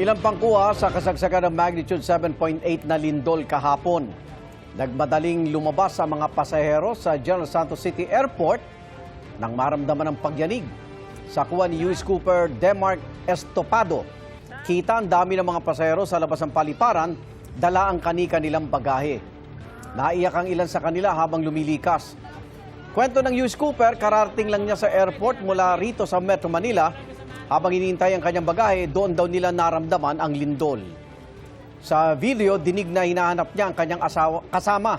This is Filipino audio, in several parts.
Ilang pangkuha sa kasagsagan ng magnitude 7.8 na lindol kahapon. Nagmadaling lumabas ang mga pasahero sa General Santos City Airport nang maramdaman ng pagyanig. Sa kuha ni US Cooper Demarc Estopado, kita ang dami ng mga pasahero sa labas ng paliparan, dala ang kani-kanilang bagahe. Naiyak ang ilan sa kanila habang lumilikas. Kwento ng US Cooper, kararating lang niya sa airport mula rito sa Metro Manila. Habang hinihintay ang kanyang bagahe, doon daw nila naramdaman ang lindol. Sa video, dinig na hinahanap niya ang kanyang kasama.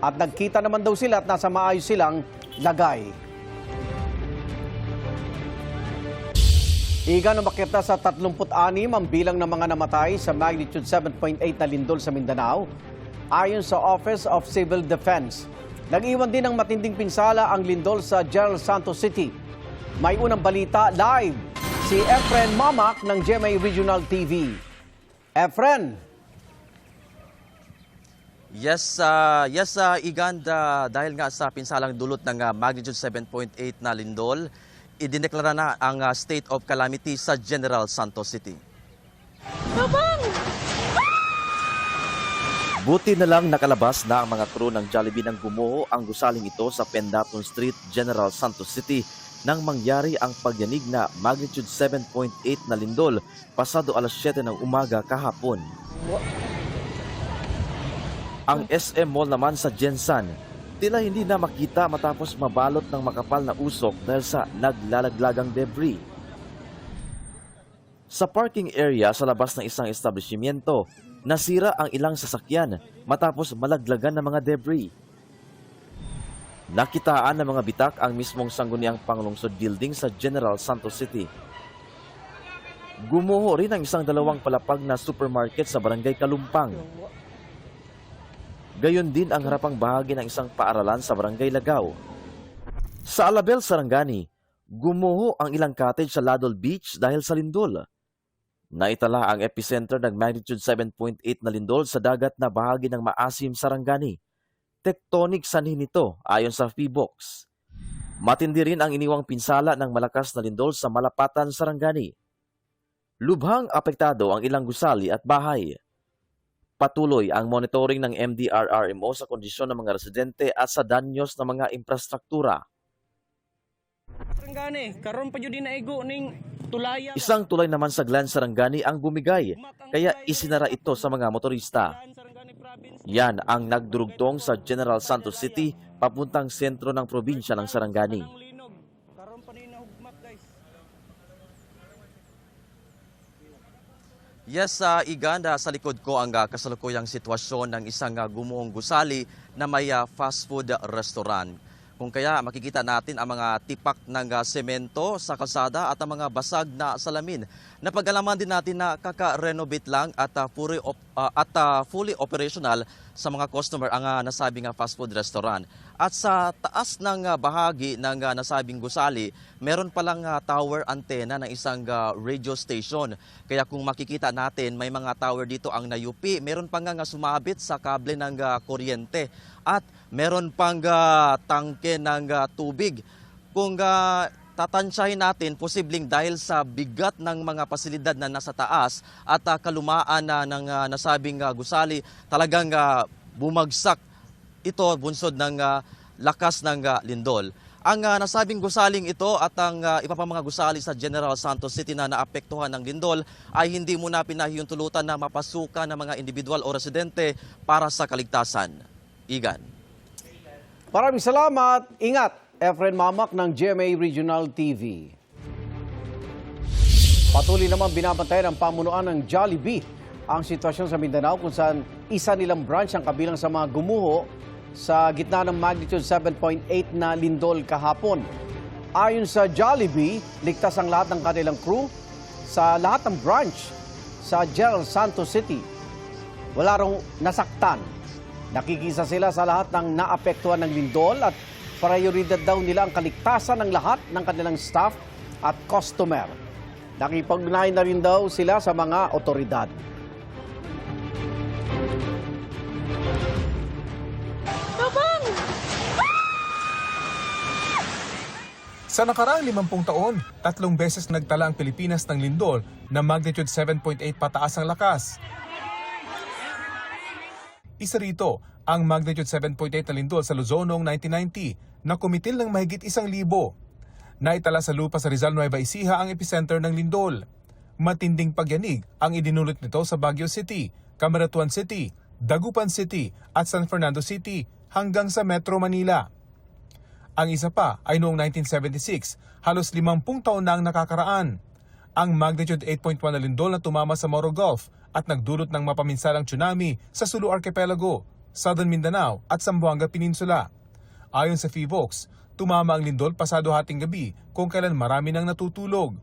At nagkita naman daw sila at nasa maayos silang lagay. Igan umakyat na sa 36 ang bilang ng mga namatay sa magnitude 7.8 na lindol sa Mindanao. Ayon sa Office of Civil Defense, nag-iwan din ng matinding pinsala ang lindol sa General Santos City. May unang balita live si Efren Mamak ng GMA Regional TV. Efren. Yes, Igan, dahil nga sa pinsalang dulot ng magnitude 7.8 na lindol, idineklara na ang state of calamity sa General Santos City. Buti na lang nakalabas na ang mga crew ng Jollibee nang gumuho ang gusaling ito sa Pendaton Street, General Santos City nang mangyari ang pagyanig na magnitude 7.8 na lindol pasado alas 7 ng umaga kahapon. Ang SM Mall naman sa Jensan, tila hindi na makita matapos mabalot ng makapal na usok dahil sa naglalaglagang debris. Sa parking area sa labas ng isang establishmento, nasira ang ilang sasakyan matapos malaglagan ng mga debris. Nakitaan ng mga bitak ang mismong sangguniang panglungsod building sa General Santos City. Gumuho rin ang isang dalawang palapag na supermarket sa Barangay Kalumpang. Gayon din ang harapang bahagi ng isang paaralan sa Barangay Lagaw. Sa Alabel, Sarangani, gumuho ang ilang cottage sa Ladol Beach dahil sa lindol. Naitala ang epicenter ng magnitude 7.8 na lindol sa dagat na bahagi ng Maasim, Sarangani. Tectonic sanhin nito ayon sa PBOX. Matindi rin ang iniwang pinsala ng malakas na lindol sa Malapatan, Sarangani. Lubhang apektado ang ilang gusali at bahay. Patuloy ang monitoring ng MDRRMO sa kondisyon ng mga residente at sa danyos ng mga infrastruktura. Isang tulay naman sa Glan, Sarangani ang bumigay, kaya isinara ito sa mga motorista. Yan ang nagdurugtong sa General Santos City papuntang sentro ng probinsya ng Sarangani. Yes, Iganda, sa likod ko ang kasalukuyang sitwasyon ng isang gumuhong gusali na may fast food restaurant. Kung kaya makikita natin ang mga tipak ng semento sa kalsada at ang mga basag na salamin. Napag-alaman din natin na kaka-renovate lang at fully operational sa mga customer ang nasabing fast food restaurant. At sa taas ng bahagi ng nasabing gusali, meron palang tower antenna ng isang radio station. Kaya kung makikita natin, may mga tower dito ang nayupi. Meron pang sumabit sa kable ng kuryente. At meron pang tangke ng tubig. Kung tatansyahin natin, posibleng dahil sa bigat ng mga pasilidad na nasa taas at kalumaan ng nasabing gusali, talagang bumagsak ito bunsod ng lakas ng lindol. Ang nasabing gusaling ito at ang iba pang mga gusali sa General Santos City na naapektuhan ng lindol ay hindi muna pinahihintulutan na mapasukan ng mga individual o residente para sa kaligtasan. Igan. Maraming salamat. Ingat, Efren Mamak ng GMA Regional TV. Patuloy naman binabantayan ng pamunuan ng Jollibee ang sitwasyon sa Mindanao kung saan isa nilang branch ang kabilang sa mga gumuho sa gitna ng magnitude 7.8 na lindol kahapon. Ayon sa Jollibee, ligtas ang lahat ng kanilang crew sa lahat ng branch sa General Santos City. Wala raw nasaktan. Nakikisa sila sa lahat ng naapektuhan ng lindol at prioridad daw nila ang kaligtasan ng lahat ng kanilang staff at customer. Nakipag-ugnayan na rin daw sila sa mga otoridad. Sa nakaraang 50 taon, 3 beses nagtala ang Pilipinas ng lindol na magnitude 7.8 pataas ang lakas. Isa rito, ang magnitude 7.8 na lindol sa Luzon noong 1990 na kumitil ng mahigit 1,000. Naitala sa lupa sa Rizal, Nueva Ecija ang epicenter ng lindol. Matinding pagyanig ang idinulot nito sa Baguio City, Camaratuan City, Dagupan City at San Fernando City hanggang sa Metro Manila. Ang isa pa ay noong 1976, halos 50 taon na ang nakakaraan. Ang magnitude 8.1 na lindol na tumama sa Moro Gulf at nagdulot ng mapaminsalang tsunami sa Sulu Archipelago, Southern Mindanao at Zamboanga Peninsula. Ayon sa PHIVOLCS, tumama ang lindol pasado hating gabi kung kailan marami nang natutulog.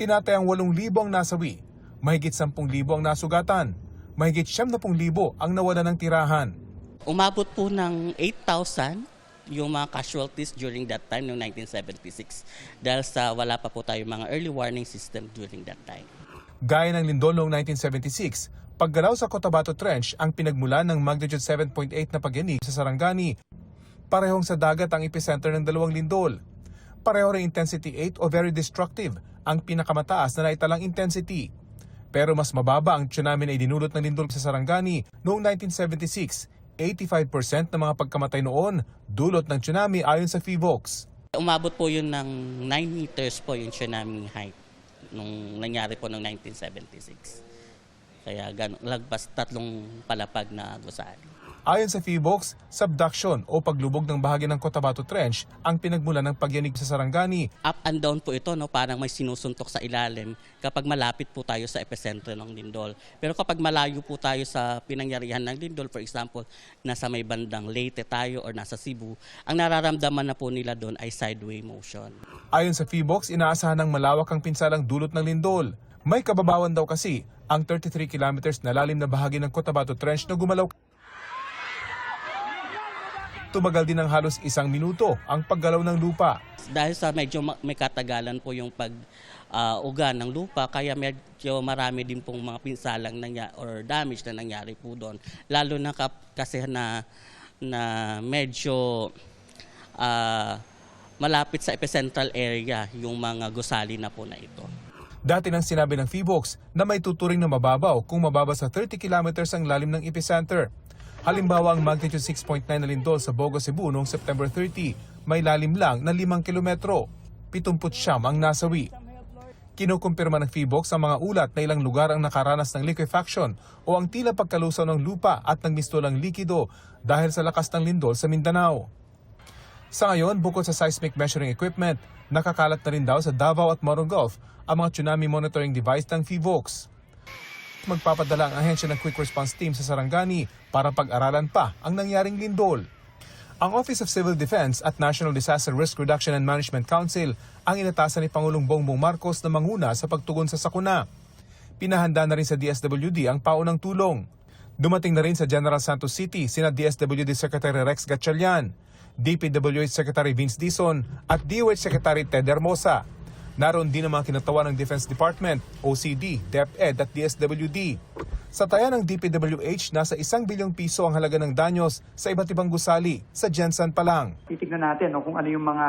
Tinatayang 8,000 ang nasawi, mahigit 10,000 ang nasugatan, mahigit 70,000 ang nawala ng tirahan. Umabot po ng 8,000 yung mga casualties during that time, noong 1976. Dahil sa wala pa po tayo mga early warning system during that time. Gaya ng lindol noong 1976, paggalaw sa Cotabato Trench ang pinagmulan ng magnitude 7.8 na pagyanig sa Sarangani. Parehong sa dagat ang epicenter ng dalawang lindol. Pareho rin intensity 8 o very destructive, ang pinakamataas na naitalang intensity. Pero mas mababa ang tsunami na idinulot ng lindol sa Sarangani noong 1976. 85% ng mga pagkamatay noon dulot ng tsunami ayon sa PHIVOLCS. Umabot po yun ng 9 meters po yung tsunami height nung nangyari po noong 1976. Kaya lagpas 3 palapag na gusali. Ayon sa PHIVOLCS, subduction o paglubog ng bahagi ng Cotabato Trench ang pinagmulan ng pagyanig sa Sarangani. Up and down po ito, no? Parang may sinusuntok sa ilalim kapag malapit po tayo sa epicenter ng lindol. Pero kapag malayo po tayo sa pinangyarihan ng lindol, for example, nasa may bandang Leyte tayo or nasa Cebu, ang nararamdaman na po nila doon ay sideway motion. Ayon sa PHIVOLCS, inaasahan ng malawak ang pinsalang dulot ng lindol. May kababawan daw kasi ang 33 kilometers na lalim na bahagi ng Cotabato Trench na gumalaw. Tumagal din ng halos 1 minuto ang paggalaw ng lupa. Dahil sa medyo may katagalan po yung pag-uga ng lupa, kaya medyo marami din pong mga pinsalang or damage na nangyari po doon. Lalo na kasi na medyo malapit sa epicentral area yung mga gusali na po na ito. Dati nang sinabi ng PHIVOLCS na may tuturing na mababaw kung mababa sa 30 kilometers ang lalim ng epicenter. Halimbawa ang magnitude 6.9 na lindol sa Bogo, Cebu noong September 30, may lalim lang na 5 kilometro. 79 ang nasawi. Kinukumpirma ng PHIVOLCS ang mga ulat na ilang lugar ang nakaranas ng liquefaction o ang tila pagkalusaw ng lupa at ng mistulang likido dahil sa lakas ng lindol sa Mindanao. Sa ngayon, bukod sa seismic measuring equipment, nakakalat na rin daw sa Davao at Moro Gulf ang mga tsunami monitoring device ng PHIVOLCS. Magpapadala ang ahensya ng Quick Response Team sa Sarangani para pag-aralan pa ang nangyaring lindol. Ang Office of Civil Defense at National Disaster Risk Reduction and Management Council ang inatasan ni Pangulong Bongbong Marcos na manguna sa pagtugon sa sakuna. Pinahanda na rin sa DSWD ang paunang tulong. Dumating na rin sa General Santos City sina DSWD Secretary Rex Gatchalian, DPWH Secretary Vince Dizon at DOH Secretary Ted Hermosa. Naroon din ang mga kinatawan ng Defense Department, OCD, DepEd at DSWD. Sa taya ng DPWH, nasa 1 bilyong piso ang halaga ng danyos sa iba't ibang gusali sa Jensan pa lang. Titignan natin kung ano yung mga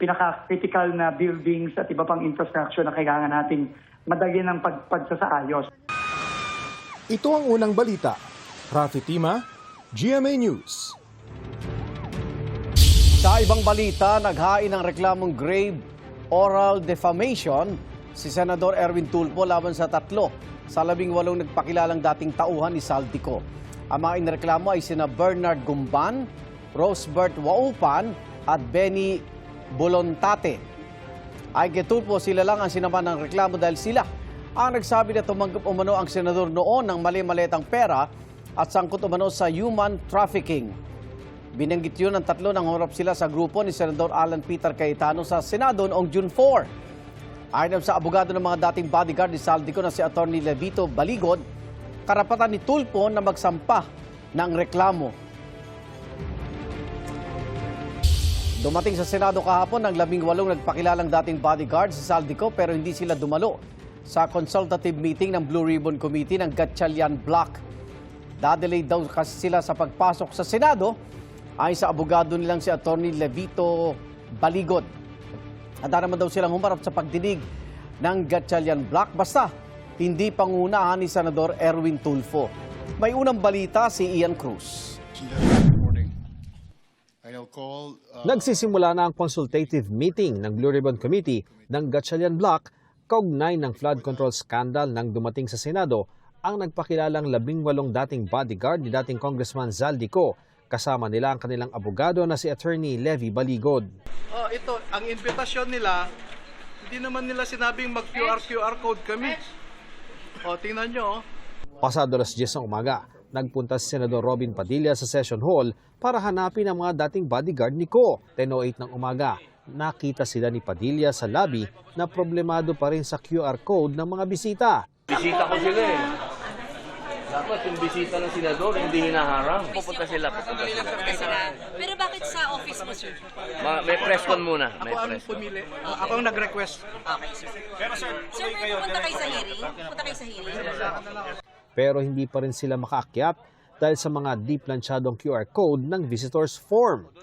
pinaka-critical na buildings at iba pang infrastructure na kailangan nating madagyan ng pagsasaayos. Ito ang unang balita. Rafi Tima, GMA News. Sa ibang balita, naghain ng reklamong grave oral defamation si Senador Erwin Tulfo laban sa 3 sa 18 nagpakilalang dating tauhan ni Saldico. Ang mga inireklamo ay sina Bernard Gumban, Rosebert Waupan at Benny Bolontate. Ay kay Tulfo, sila lang ang sinaman ng reklamo dahil sila ang nagsabi na tumanggap umano ang senador noon ng mali-malitang pera at sangkot umano sa human trafficking. Binanggit yun ng 3 nang humarap sila sa grupo ni Senador Alan Peter Cayetano sa Senado noong June 4. Ayon sa abogado ng mga dating bodyguard ni Saldico na si Atty. Levito Baligod, karapatan ni Tulfo na magsampa ng reklamo. Dumating sa Senado kahapon ng 18 nagpakilalang dating bodyguard si Saldico pero hindi sila dumalo sa consultative meeting ng Blue Ribbon Committee ng Gatchalian Block. Dadelay daw kasi sila sa pagpasok sa Senado ayon sa abogado nilang si Atty. Levito Baligod. Handa naman daw silang humarap sa pagdinig ng Gatchalian Block basta hindi pangunahan ni Senador Erwin Tulfo. May unang balita si Ian Cruz. Nagsisimula na ang consultative meeting ng Blue Ribbon Committee ng Gatchalian Block kaugnay ng flood control scandal nang dumating sa Senado ang nagpakilalang 18 dating bodyguard ni dating Congressman Zaldico. Kasama nila ang kanilang abogado na si Attorney Levy Baligod. Ito, ang invitasyon nila, hindi naman nila sinabing mag-QR code kami. Tingnan nyo. Pasado alas 10 ng umaga, nagpunta si Senador Robin Padilla sa session hall para hanapin ang mga dating bodyguard ni Ko. 10:08 ng umaga, nakita sila ni Padilla sa lobby na problemado pa rin sa QR code ng mga bisita. Bisita ko sila eh. Dapat yung bisita ng senador, hindi hinaharang. Pupunta sila. Pero bakit sa office mo, sir? May press con muna. Ako ang pumili. Ako ang nag-request. Okay, sir. Sir, pupunta kayo sa hearing? Pupunta kayo sa hearing? Pero hindi pa rin sila makaakyat dahil sa mga di-planchadong QR code ng visitors form.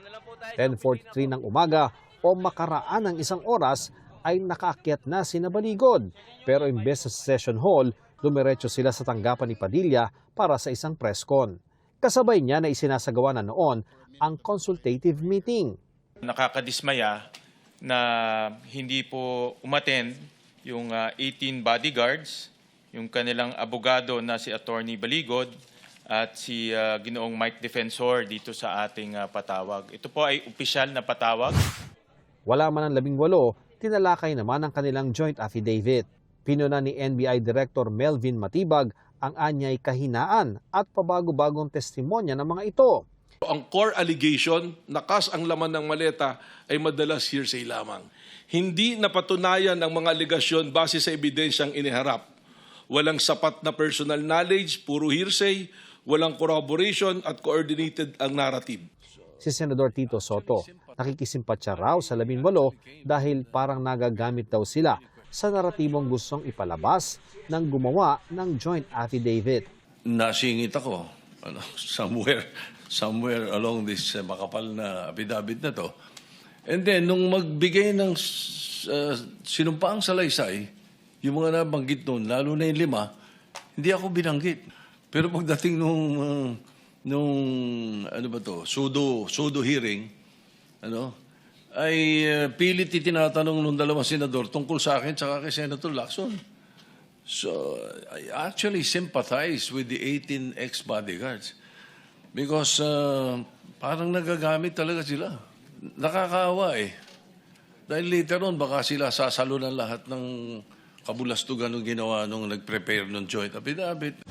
10:43 ng umaga o makaraan ng isang oras ay nakaakyat na sina Baligod. Pero imbes sa session hall, dumiretso sila sa tanggapan ni Padilla para sa isang press con. Kasabay niya na isinasagawa na noon ang consultative meeting. Nakakadismaya na hindi po umattend yung 18 bodyguards, yung kanilang abogado na si Attorney Baligod at si Ginoong Mike Defensor dito sa ating patawag. Ito po ay opisyal na patawag. Wala man ang 18, tinalakay naman ang kanilang joint affidavit. Pinuna ni NBI Director Melvin Matibag ang anyay kahinaan at pabago-bagong testimonya ng mga ito. Ang core allegation, nakas ang laman ng maleta, ay madalas hearsay lamang. Hindi napatunayan ang mga alegasyon base sa ebidensyang iniharap. Walang sapat na personal knowledge, puro hearsay, walang corroboration at coordinated ang narrative. Si Senador Tito Soto, nakikisimpatya raw sa 18 dahil parang nagagamit daw sila sa naratibong gustong ipalabas ng gumawa ng joint affidavit. Nasingit ako somewhere along this makapal na affidavit na to. And then, nung magbigay ng sinumpaang salaysay, yung mga nabanggit noon, lalo na yung 5, hindi ako binanggit. Pero pagdating nung pseudo hearing, ay pilit tinatanong ng dalawang senador tungkol sa akin tsaka kay Senator Lacson. So, I actually sympathize with the 18 ex-bodyguards because parang nagagamit talaga sila. Nakakaawa eh. Dahil later on, baka sila sasalunan lahat ng kabulastugan ng ginawa nung nag-prepare ng joint affidavit.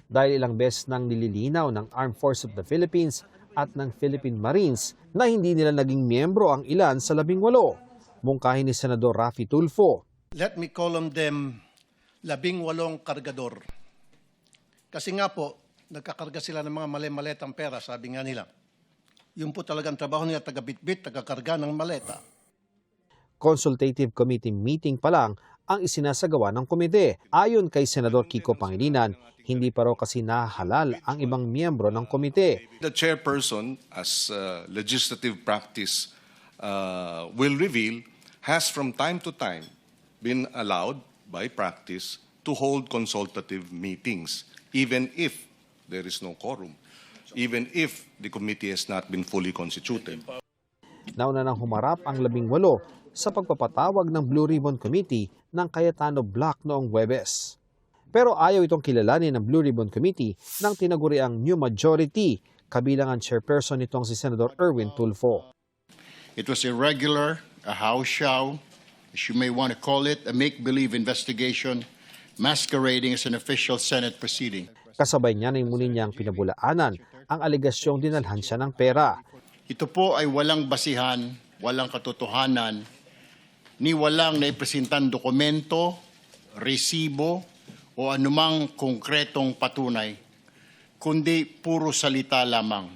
Dahil ilang beses nang nililinaw ng Armed Forces of the Philippines at ng Philippine Marines na hindi nila naging miyembro ang ilan sa 18. Mungkahin ni Senador Raffy Tulfo. Let me call on them 18 kargador. Kasi nga po, nagkakarga sila ng mga mali-maletang pera, sabi nga nila. Yun po talagang trabaho nila, taga-bitbit, taga-karga ng maleta. Consultative Committee meeting pa lang ang isinasagawa ng komite. Ayon kay Senador Kiko Pangilinan, hindi pa raw kasi nahalal ang ibang miyembro ng komite. The chairperson, as legislative practice will reveal, has from time to time been allowed by practice to hold consultative meetings, even if there is no quorum, even if the committee has not been fully constituted. Nauna nang humarap ang 18 sa pagpapatawag ng Blue Ribbon Committee ng Cayetano Block noong Huwebes. Pero ayaw itong kilalanin ng Blue Ribbon Committee ng tinaguriang new majority, kabilang ang chairperson nitong si Senator Erwin Tulfo. It was irregular, a house show, as you may want to call it, a make-believe investigation masquerading as an official Senate proceeding. Kasabay niya na muli niyang pinabulaanan ang alegasyong dinalhan siya ng pera. Ito po ay walang basihan, walang katotohanan, ni walang naipresentang dokumento, resibo, o anumang konkretong patunay, kundi puro salita lamang.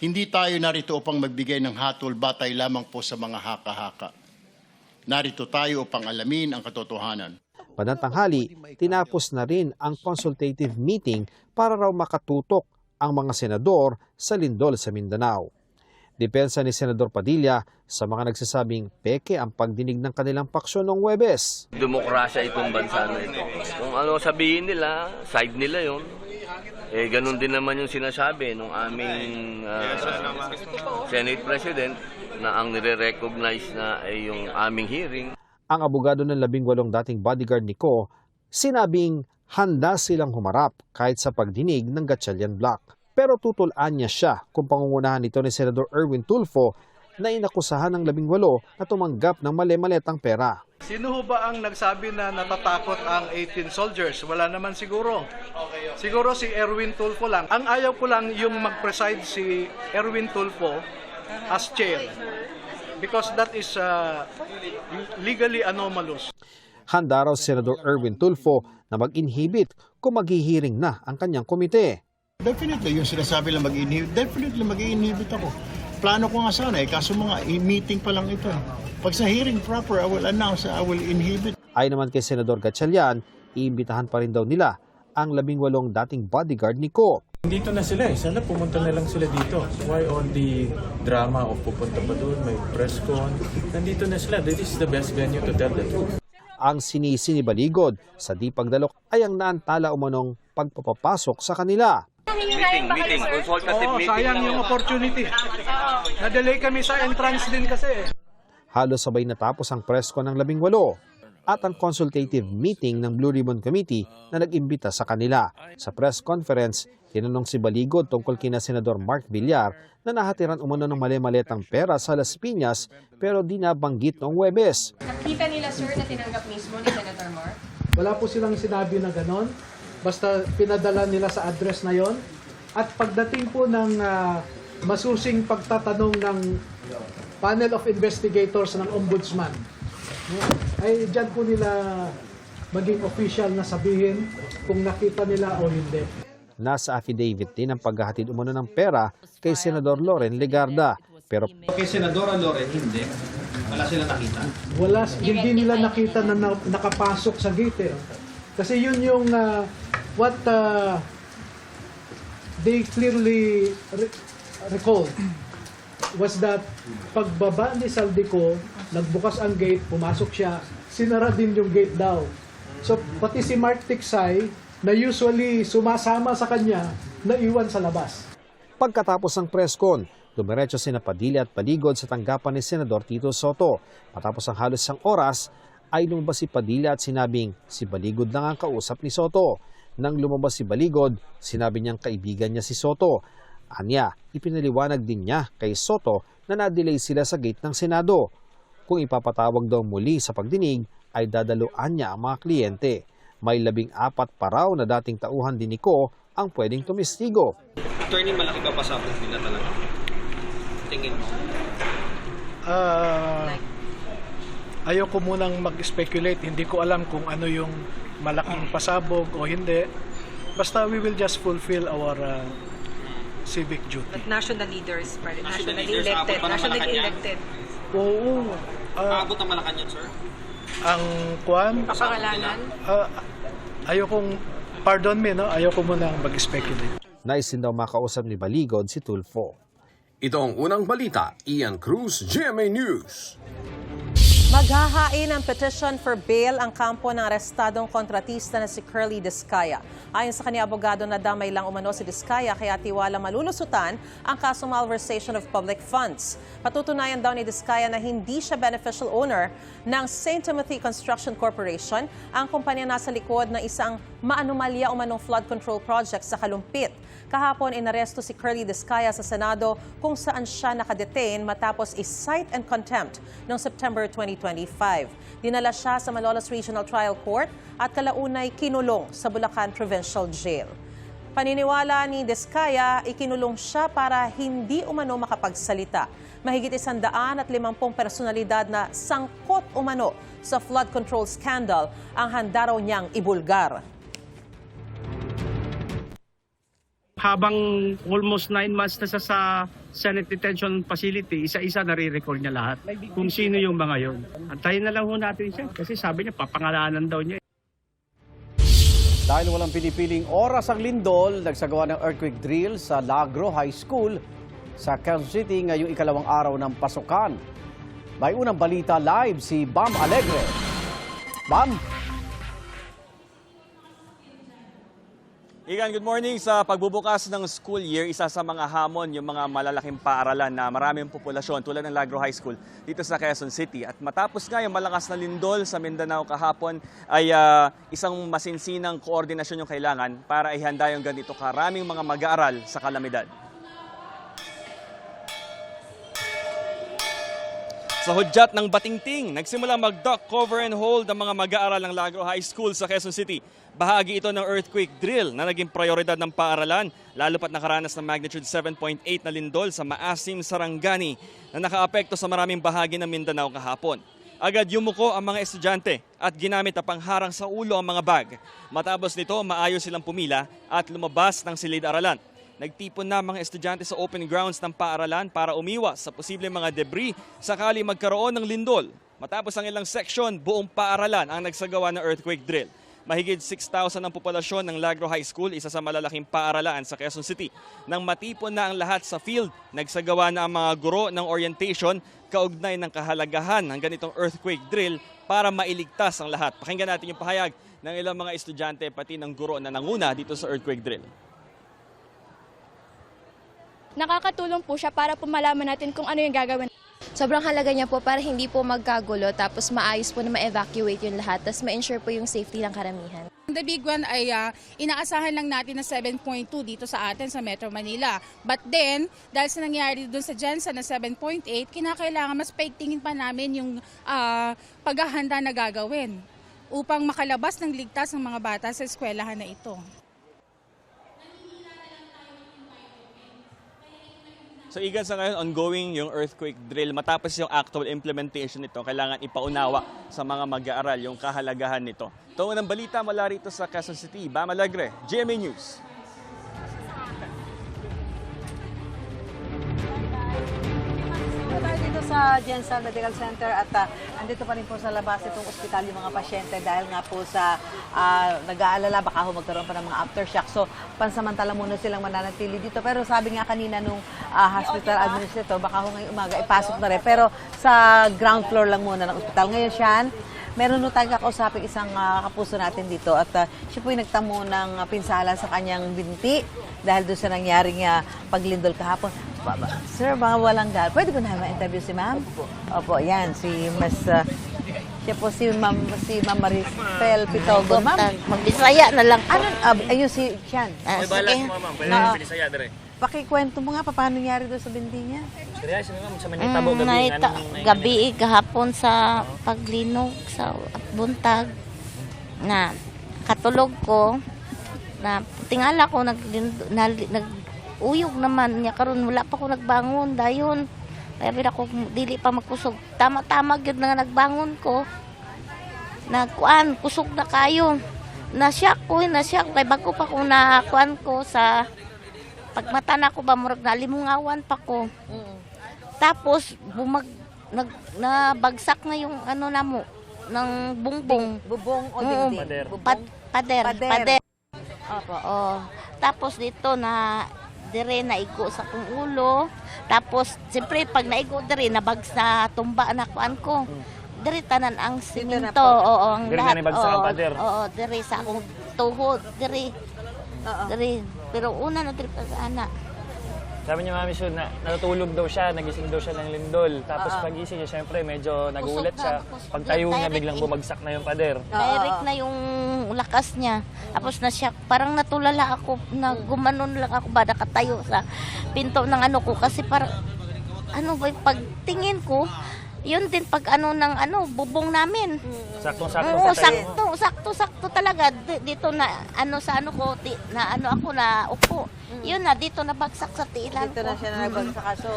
Hindi tayo narito upang magbigay ng hatol batay lamang po sa mga haka-haka. Narito tayo upang alamin ang katotohanan. Panatanghali, tinapos na rin ang consultative meeting para raw makatutok ang mga senador sa lindol sa Mindanao. Depensa ni Senador Padilla sa mga nagsasabing peke ang pagdinig ng kanilang paksyon noong Huwebes. Demokrasya itong bansa na ito. Kung ano sabihin nila, side nila yon. Ganun din naman yung sinasabi ng aming Senate President na ang nire-recognize na ay yung aming hearing. Ang abogado ng 18 dating bodyguard ni Ko, sinabing handa silang humarap kahit sa pagdinig ng Gatchalian Block. Pero tutulaan niya siya kung pangungunahan nito ni Senador Erwin Tulfo na inakusahan ng 18 na tumanggap ng mali-maletang pera. Sino ho ba ang nagsabi na natatakot ang 18 soldiers? Wala naman siguro. Siguro si Erwin Tulfo lang. Ang ayaw ko lang yung mag-preside si Erwin Tulfo as chair. Because that is legally anomalous. Handa raw Senador Erwin Tulfo na mag-inhibit kung maghihiring na ang kanyang komite. Definitely, yung sinasabi lang mag-inhibit, definitely mag-inhibit ako. Plano ko nga sana kaso mga meeting pa lang ito. Pag sa hearing proper, I will announce, I will inhibit. Ay naman kay Senador Gatchalian, iimbitahan pa rin daw nila ang 18 dating bodyguard ni Ko. Dito na sila sana pumunta na lang sila dito. Why all the drama of pupunta pa doon, may press con. Nandito na sila, this is the best venue to tell the truth. Ang sinisi ni Baligod sa di pagdalok ay ang naantala umanong pagpapapasok sa kanila. Meeting, consultative meeting. Sayang yung opportunity. Na-delay kami sa entrance din kasi. Halos sabay natapos ang press con ng 18 at ang consultative meeting ng Blue Ribbon Committee na nag-imbita sa kanila. Sa press conference, tinanong si Baligod tungkol kina Senador Mark Villar na nahatiran umano ng mali-maletang pera sa Las Piñas pero di nabanggit noong Huwebes. Nakita nila, sir, na tinanggap mismo ni Senator Mark? Wala po silang sinabi na ganon. Basta pinadala nila sa address na yon. At pagdating po ng masusing pagtatanong ng panel of investigators ng ombudsman, ay dyan po nila maging official na sabihin kung nakita nila o hindi. Nasa affidavit din ang paghahatid umano ng pera kay Senador Loren Legarda. Pero kay Senadora Loren, hindi. Wala sila nakita. Hindi nila nakita na nakapasok sa gate. Kasi yun yung what they clearly recalled was that pagbaba ni Saldico, nagbukas ang gate, pumasok siya, sinara din yung gate daw. So pati si Mark Tiksay na usually sumasama sa kanya, naiwan sa labas. Pagkatapos ng press con, dumiretso sina Padilla at Baligod sa tanggapan ni Senador Tito Soto. Matapos ang halos isang oras, ay lumabas si Padilla at sinabing si Baligod lang ang kausap ni Soto. Nang lumabas si Baligod, sinabi niyang kaibigan niya si Soto. Anya, ipinaliwanag din niya kay Soto na na-delay sila sa gate ng Senado. Kung ipapatawag daw muli sa pagdinig, ay dadaluan niya ang mga kliyente. May 14 pa raw na dating tauhan din ni Ko ang pwedeng tumistigo. Attorney, malaki ba pasabog nila talaga? Tingin mo? Ayoko munang mag-speculate. Hindi ko alam kung ano yung malaking pasabog o hindi. Basta we will just fulfill our civic duty. But national leaders, nationally elected. Oo. Aabot ang Malacanang, sir? Ang kwan? Kapangalanan? Ayokong, pardon me, no? Ayoko munang mag-speculate. Nais din daw makausap ni Baligod si Tulfo. Ito ang unang balita, Ian Cruz, GMA News. Maghahain ng petition for bail ang kampo ng arestadong kontratista na si Curly Discaya. Ayon sa kanyang abogado, nadamay lang umano si Discaya kaya tiwala malulusutan ang kasong malversation of public funds. Patutunayan daw ni Discaya na hindi siya beneficial owner ng St. Timothy Construction Corporation, ang kumpanya nasa likod ng isang maanumalya umanong flood control project sa Kalumpit. Kahapon, inaresto si Curly Discaya sa Senado kung saan siya nakadetain matapos i-cite and contempt noong September 2025. Dinala siya sa Malolos Regional Trial Court at kalaunay kinulong sa Bulacan Provincial Jail. Paniniwala ni Discaya, ikinulong siya para hindi umano makapagsalita. Mahigit 150 personalidad na sangkot umano sa flood control scandal ang handa raw niyang ibulgar. Habang almost 9 months na sa Senate Detention Facility, isa-isa nare-recall niya lahat kung sino yung mga yon. Antayin na lang ho natin siya kasi sabi niya papangalanan daw niya. Dahil walang pinipiling oras ang lindol, nagsagawa ng earthquake drill sa Lagro High School sa Quezon City ngayong ikalawang araw ng pasukan. May unang balita live si Bam Alegre. Bam! Igan, good morning. Sa pagbubukas ng school year, isa sa mga hamon yung mga malalaking paaralan na maraming populasyon tulad ng Lagro High School dito sa Quezon City. At matapos nga yung malakas na lindol sa Mindanao kahapon ay isang masinsinang koordinasyon yung kailangan para ihanda yung ganito karaming mga mag-aaral sa kalamidad. Sa hudyat ng Batingting, nagsimula mag-duck, cover and hold ang mga mag-aaral ng Lagro High School sa Quezon City. Bahagi ito ng earthquake drill na naging prioridad ng paaralan, lalo pat nakaranas ng magnitude 7.8 na lindol sa Maasim, Sarangani na nakaapekto sa maraming bahagi ng Mindanao kahapon. Agad yumuko ang mga estudyante at ginamit na pangharang sa ulo ang mga bag. Matapos nito, maayos silang pumila at lumabas ng silid-aralan. Nagtipon na mga estudyante sa open grounds ng paaralan para umiwas sa posibleng mga debris sakali magkaroon ng lindol. Matapos ang ilang section, buong paaralan ang nagsagawa ng earthquake drill. Mahigit 6,000 ang populasyon ng Lagro High School, isa sa malalaking paaralan sa Quezon City. Nang matipon na ang lahat sa field, nagsagawa na ang mga guro ng orientation kaugnay ng kahalagahan ng ganitong earthquake drill para mailigtas ang lahat. Pakinggan natin yung pahayag ng ilang mga estudyante pati ng guro na nanguna dito sa earthquake drill. Nakakatulong po siya para po malaman natin kung ano yung gagawin. Sobrang halaga niya po para hindi po magkagulo tapos maayos po na ma-evacuate yung lahat tapos ma-ensure po yung safety ng karamihan. The big one ay inaasahan lang natin na 7.2 dito sa atin sa Metro Manila. But then, dahil sa nangyari doon sa Jensen na 7.8, kinakailangan mas paigtingin pa namin yung paghahanda na gagawin upang makalabas ng ligtas ng mga bata sa eskwelahan na ito. So Igan, sa ngayon ongoing yung earthquake drill. Matapos yung actual implementation nito, kailangan ipaunawa sa mga mag-aaral yung kahalagahan nito. Ito ang balita mula rito sa Quezon City. Bam Alegre, GMA News. Dito sa Jensen Medical Center at andito pa rin po sa labas itong ospital yung mga pasyente dahil nga po sa nag-aalala baka ho magkaroon pa ng mga aftershock. So pansamantala muna silang mananatili dito. Pero sabi nga kanina nung hospital administrator baka ho ngayong umaga ipasok na rin. Pero sa ground floor lang muna ng ospital. Ngayon siyan, meron nung tayong kakausapin isang kapuso natin dito at siya po yung nagtamo ng pinsala sa kanyang binti dahil doon sa nangyaring paglindol kahapon. Sir, mga walang dahil. Pwede ko na ma-interview si ma'am? Opo, yan. Si Mas... siya po si Ma'am Maricel Pitogo. Ma'am, Magbisaya na lang. Ano? Ayun si Sian. May balas mo, ma'am. Pwede binisaya, dire. Pakikwento mo nga, paano nangyari doon sa binti niya? Sa Manitabo, gabi kahapon sa paglinog sa buntag na katulog ko na tingala ko uyog naman niya karon wala pa ko nagbangon dayon kaya bila ko dili pa magkusog tama gyud nga nagbangon ko nagkuan kusog na kayo nasyak kay bago pa ko nakuan ko sa pagmata na ko ba murag nalimungawan pa ko. Tapos nabagsak na yung ano namo ng bungbong. Bubong o dingding? Pader. Opo. Tapos dito na dire naigo sa kong ulo. Tapos siyempre pag naigo dire nabagsa tumba na kuan ko. Dire tanan ang simento. Oo, ang lahat. Oo, dire sa akong tuhod, dire. Dire. Pero una na trip sa ana. Sabi niya, Mami Shun, na natutulog daw siya, nagising daw siya ng lindol. Tapos pagising niya, syempre, medyo nagulat siya. Pagtayo niya, biglang bumagsak na yung pader. Direct na yung lakas niya. Tapos na siya, parang natulala ako, na gumanon lang ako ba, nakatayo sa pinto ng ano ko. Kasi parang, ano ba, pagtingin ko, yun din pag ano ng ano, bubong namin. Sakto talaga. Dito na, ano sa ano ko, na ano ako na upo. Yun na, dito na bagsak sa tiilan ko. Dito na siya na nagbagsak. So,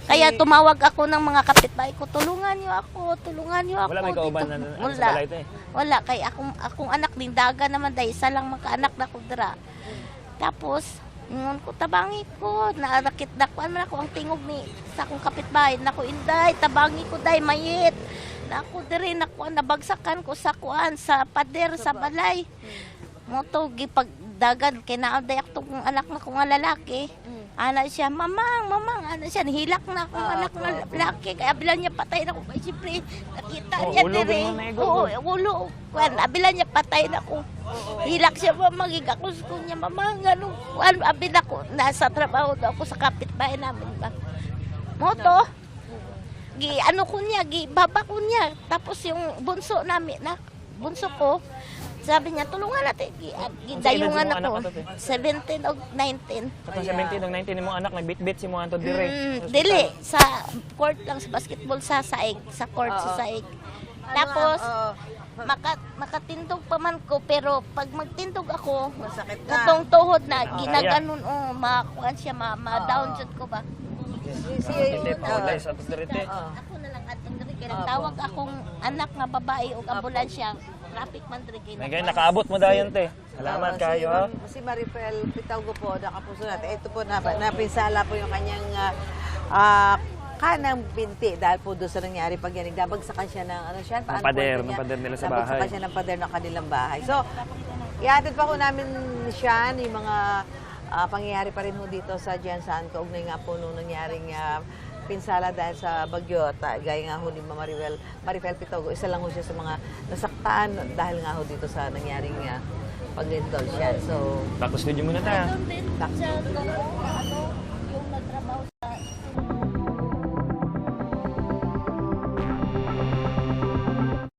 kaya tumawag ako ng mga kapitbahay ko, tulungan niyo ako. Wala may kauban na sa balay ito eh. Wala, kaya akong anak din, daga naman dahil isa lang makaanak na ko dira. Tapos, ngon ko tabangi ko, narakit na kuan man ako ang tingog ni sa akong kapitbahay. Nako inday, tabangi ko day mayit. Nako diri nakuan nabagsakan ko sa kuan sa pader sa balay. Mo to gipagdagan kay naa day akong anak na ko nga lalaki. Ana siya, mamang, ano siya, hilak na akong anak na laki. Kaya abilan niya patay na ko. Kaya siyempre, nakita niya ulo, dire. ganun na Oo, ulo. Kwan, abilan niya patay na ko. Hilak siya, mamang, igakos ko niya, mamang, ano. Kwan, abil ako, nasa trabaho daw ako sa kapitbahay namin ba. Moto, ano ko niya, baba ko niya. Tapos yung bunso namin, bunso ko, sabi niya, tulungan natin. Gidayungan ako. 17 o 19. Katong 17 o 19 mo anak, nagbitbit si mo Anto dire. Dili, sa court lang sa basketball sa Saig. Sa court sa Saig. Tapos, makatindog pa man ko, pero pag magtindog ako, katong tuhod na, ginaganon, makakuan siya, ma-down shot ko ba? Ako na lang atong dire. Kaya tawag akong anak nga babae o ambulansya. Traffic man dire kay. May nakaabot mo dayon te. Salamat kayo ha. Si Marifel Pitaugo po, nakapuso natin. Ito po, napinsala po yung kanyang kanang binti dahil po doon sa nangyari pagyanig. Nabagsakan siya ng, ano siya? Paano pader, po niya? pader nila sa bahay. Nabagsakan siya ng pader ng kanilang bahay. So, ihatid pa po namin siya yung mga pangyayari pa rin ho dito sa Jensan. Kaugnay nga po nung nangyaring pinsala dahil sa bagyo at gaya nga ho ni Marifel Pitaugo, isa lang ho siya sa mga nasaktan dahil nga ho dito sa nangyaring paglindol siya. So, Tapos video muna tayo. Doon din sa yung nagtrabaho